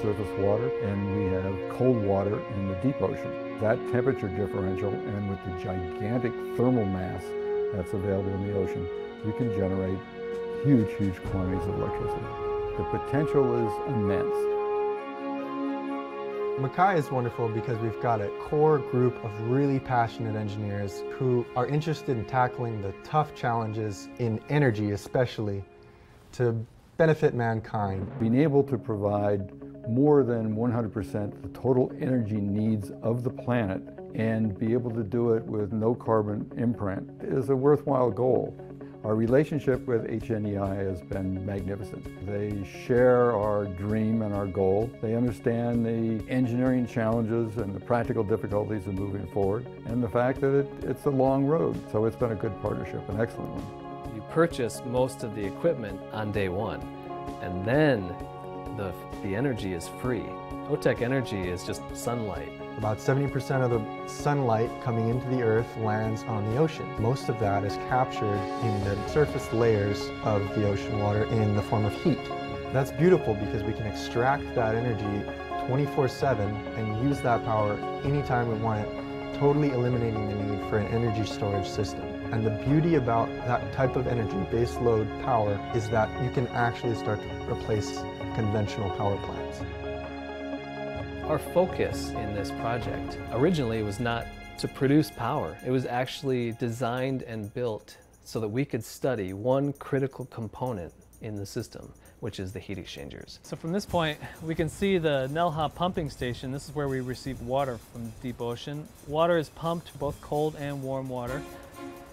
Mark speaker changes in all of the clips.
Speaker 1: surface water, and we have cold water in the deep ocean. That temperature differential, and with the gigantic thermal mass that's available in the ocean, you can generate huge quantities of electricity. The potential is immense.
Speaker 2: Mackay is wonderful because we've got a core group of really passionate engineers who are interested in tackling the tough challenges in energy, especially, to benefit mankind.
Speaker 1: Being able to provide more than 100% the total energy needs of the planet and be able to do it with no carbon imprint is a worthwhile goal. Our relationship with HNEI has been magnificent. They share our dream and our goal. They understand the engineering challenges and the practical difficulties of moving forward, and the fact that it's a long road. So it's been a good partnership, an excellent one.
Speaker 3: You purchase most of the equipment on day one, and then the energy is free. OTEC energy is just sunlight.
Speaker 2: About 70% of the sunlight coming into the Earth lands on the ocean. Most of that is captured in the surface layers of the ocean water in the form of heat. That's beautiful because we can extract that energy 24/7 and use that power anytime we want it, totally eliminating the need for an energy storage system. And the beauty about that type of energy, base load power, is that you can actually start to replace conventional power plants.
Speaker 3: Our focus in this project originally was not to produce power. It was actually designed and built so that we could study one critical component in the system, which is the heat exchangers.
Speaker 4: So from this point, we can see the Nelha pumping station. This is where we receive water from the deep ocean. Water is pumped, both cold and warm water,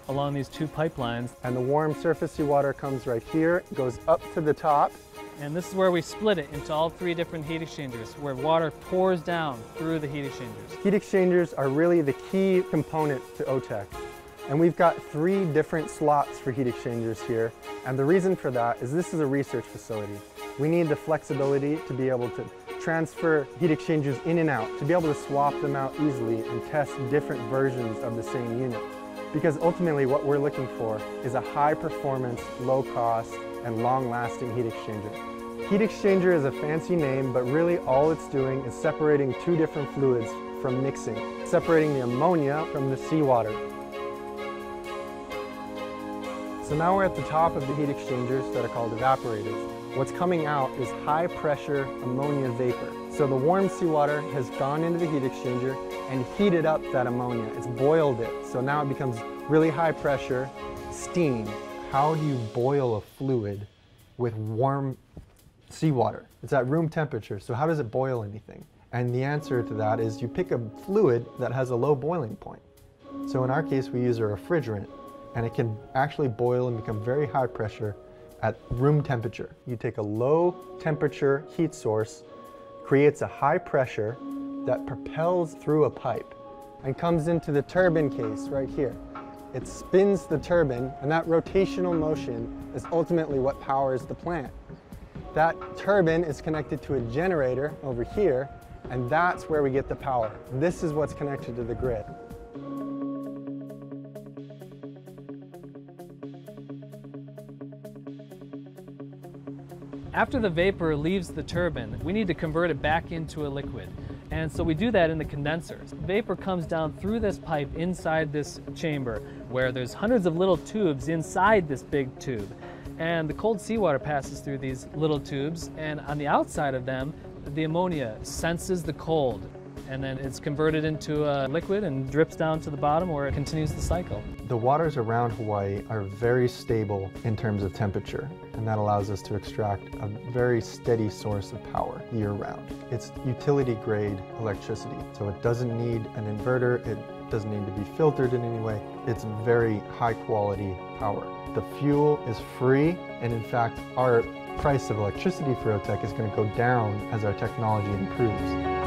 Speaker 4: along these two pipelines.
Speaker 2: And the warm surface seawater comes right here, goes up to the top.
Speaker 4: And this is where we split it into all three different heat exchangers, where water pours down through the heat exchangers.
Speaker 2: Heat exchangers are really the key component to OTEC. And we've got 3 different slots for heat exchangers here. And the reason for that is this is a research facility. We need the flexibility to be able to transfer heat exchangers in and out, to be able to swap them out easily and test different versions of the same unit. Because ultimately what we're looking for is a high performance, low cost, and long-lasting heat exchanger. Heat exchanger is a fancy name, but really all it's doing is separating 2 different fluids from mixing, separating the ammonia from the seawater. So now we're at the top of the heat exchangers that are called evaporators. What's coming out is high pressure ammonia vapor. So the warm seawater has gone into the heat exchanger and heated up that ammonia. It's boiled it, so now it becomes really high pressure steam. How do you boil a fluid with warm seawater? It's at room temperature, so how does it boil anything? And the answer to that is you pick a fluid that has a low boiling point. So in our case, we use a refrigerant, and it can actually boil and become very high pressure at room temperature. You take a low temperature heat source, creates a high pressure that propels through a pipe and comes into the turbine case right here. It spins the turbine, and that rotational motion is ultimately what powers the plant. That turbine is connected to a generator over here, and that's where we get the power. This is what's connected to the grid.
Speaker 4: After the vapor leaves the turbine, we need to convert it back into a liquid. And so we do that in the condensers. Vapor comes down through this pipe inside this chamber, where there's hundreds of little tubes inside this big tube. And the cold seawater passes through these little tubes, and on the outside of them, the ammonia senses the cold, and then it's converted into a liquid and drips down to the bottom where it continues the cycle.
Speaker 2: The waters around Hawaii are very stable in terms of temperature, and that allows us to extract a very steady source of power year-round. It's utility-grade electricity, so it doesn't need an inverter, it doesn't need to be filtered in any way. It's very high-quality power. The fuel is free, and in fact, our price of electricity for OTEC is going to go down as our technology improves.